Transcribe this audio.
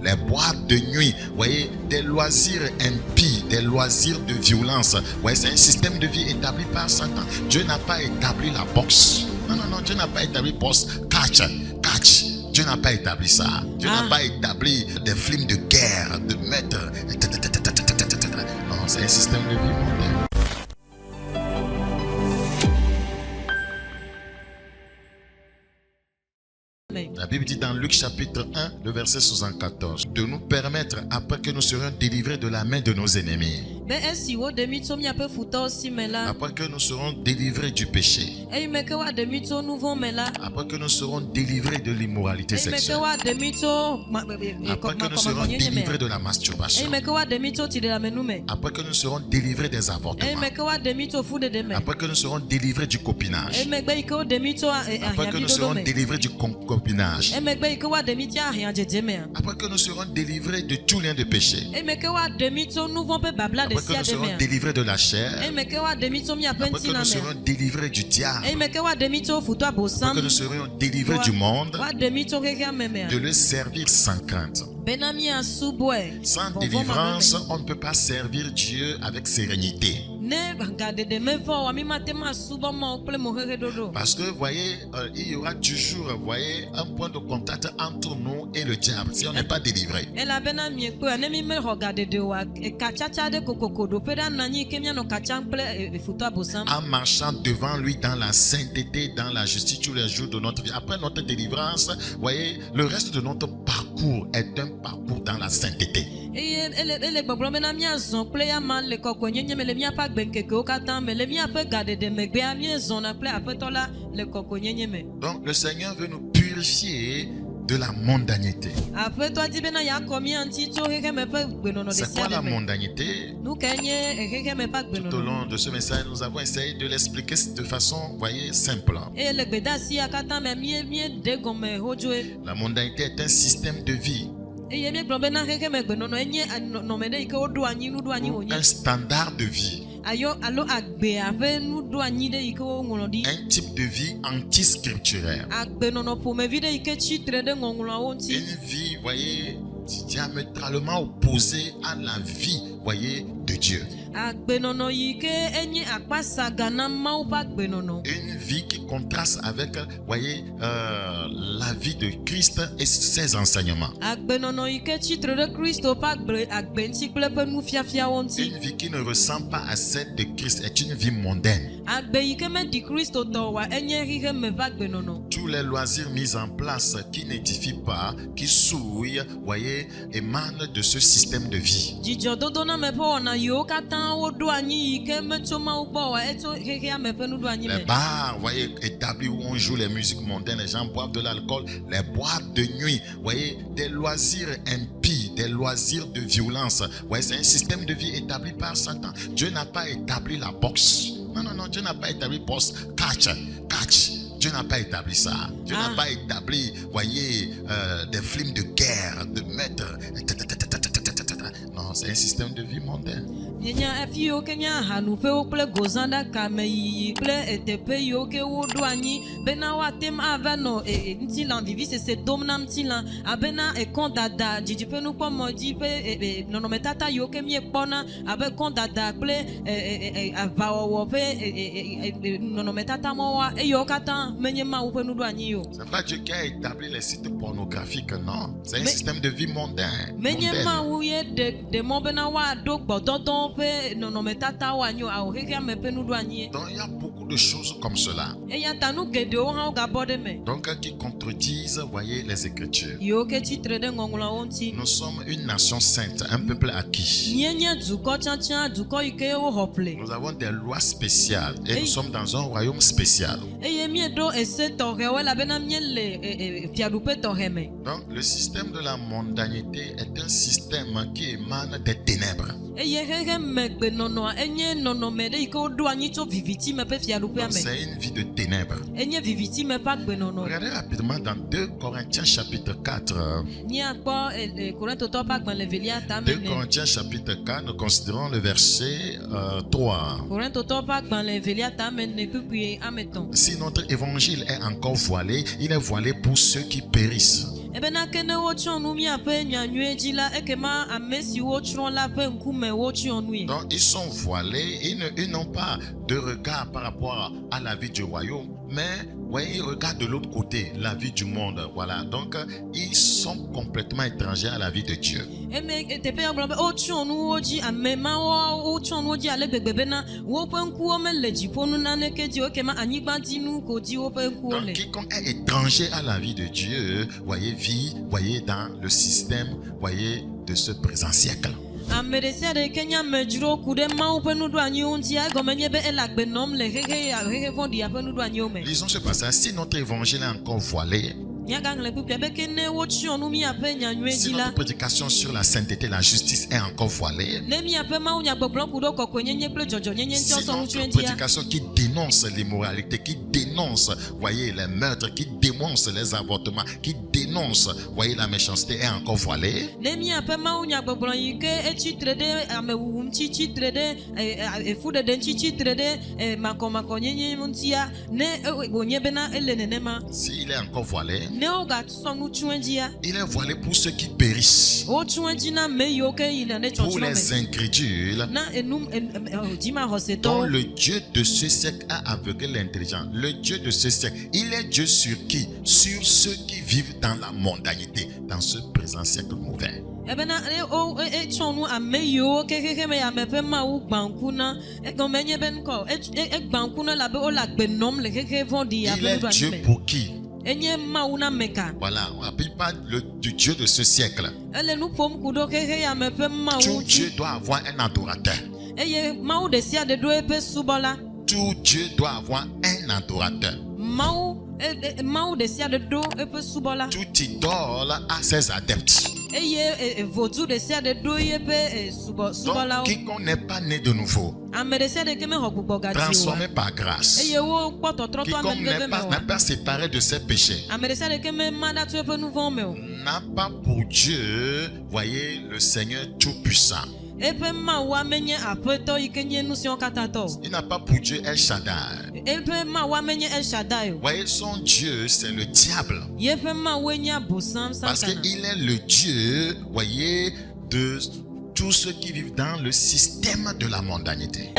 les boîtes de nuit, voyez, des loisirs impies, des loisirs de violence. Voyez, c'est un système de vie établi par Satan. Dieu n'a pas établi la boxe. Non, Dieu n'a pas établi boxe, catch. Dieu n'a pas établi ça. Dieu n'a pas établi des films de guerre, de meurtre. Non, c'est un système de vie mondain. La Bible dit dans Luc chapitre 1, le verset 74, de nous permettre, après que nous serons délivrés de la main de nos ennemis, après que nous serons délivrés du péché, après que nous serons délivrés de l'immoralité sexuelle, après que nous serons délivrés de la masturbation, après que nous serons délivrés des avortements, après que nous serons délivrés du copinage, après que nous serons délivrés du concubinage, après que nous serons délivrés de tout lien de péché, après que nous serons délivrés de la chair, après que nous serons délivrés du diable, après que nous serons délivrés du monde, de le servir sans crainte. Sans délivrance, on ne peut pas servir Dieu avec sérénité. Parce que, voyez, il y aura toujours, voyez, un point de contact entre nous et le diable si on n'est pas délivré. En marchant devant lui dans la sainteté, dans la justice tous les jours de notre vie. Après notre délivrance, voyez, le reste de notre parcours est un parcours dans la sainteté. Donc le Seigneur veut nous purifier de la mondanité. C'est quoi la mondanité? Tout au long de ce message, nous avons essayé de l'expliquer de façon, voyez, simple. La mondanité est un système de vie, un standard de vie, un type de vie anti-scripturaire, une vie, voyez, diamétralement opposée à la vie, voyez, de Dieu. Une vie qui contraste avec, voyez, la vie de Christ et ses enseignements. Une vie qui ne ressemble pas à celle de Christ est une vie mondaine. Tous les loisirs mis en place qui n'édifient pas, qui souillent, voyez, émanent de ce système de vie. Les bars, voyez, établis où on joue les musiques mondaines, les gens boivent de l'alcool, les boîtes de nuit, voyez, des loisirs impies, des loisirs de violence. Voyez, c'est un système de vie établi par Satan. Dieu n'a pas établi la boxe. Non, Dieu n'a pas établi boxe, catch. Dieu n'a pas établi ça. Dieu n'a pas établi, voyez, des films de guerre, de meurtre. Non, c'est un système de vie mondain. C'est pas Dieu qui a établi les sites pornographiques, non. C'est un système de vie mondain. Donc il y a beaucoup de choses comme cela. Donc qui contredisent, voyez, les Écritures. Nous sommes une nation sainte, un peuple acquis. Nous avons des lois spéciales et nous sommes dans un royaume spécial. Donc le système de la mondanité est un système qui émane des ténèbres. C'est une vie de ténèbres. Regardez rapidement dans 2 Corinthiens chapitre 4. 2 Corinthiens chapitre 4, nous considérons le verset 3. Si notre évangile est encore voilé, il est voilé pour ceux qui périssent. Donc ils sont voilés, ils n'ont pas de regard par rapport à la vie du royaume, mais voyez, ils regardent de l'autre côté, la vie du monde. Voilà, donc ils sont complètement étrangers à la vie de Dieu. Donc quiconque est étranger à la vie de Dieu, voyez, vit, voyez, dans le système, voyez, de ce présent siècle. Lisons ce passage. Si notre évangile est encore voilé, si notre prédication sur la sainteté et la justice est encore voilée, si notre prédication qui dénonce l'immoralité, qui dénonce, voyez, les meurtres, qui dénonce les avortements, qui dénonce, voyez, la méchanceté est encore voilée, s'il est encore voilé, il est voilé pour ceux qui périssent, pour les incrédules, dont le Dieu de ce siècle a aveuglé l'intelligence. Le Dieu de ce siècle, il est Dieu sur qui? Sur ceux qui vivent dans la mondanité, dans ce présent siècle mauvais. Il est Dieu pour qui? Voilà, on n'appelle pas du Dieu de ce siècle. Tout Dieu doit avoir un adorateur. Tout Dieu doit avoir un adorateur. Tout idole a ses adeptes. Donc, quiconque n'est pas né de nouveau, transformé par grâce, quiconque n'a pas séparé de ses péchés, n'a pas pour Dieu, voyez, le Seigneur Tout-Puissant. Il n'a pas pour Dieu El Shaddai. Voyez, son Dieu, c'est le diable. Parce qu'il est le Dieu, voyez, de tous ceux qui vivent dans le système de la mondanité.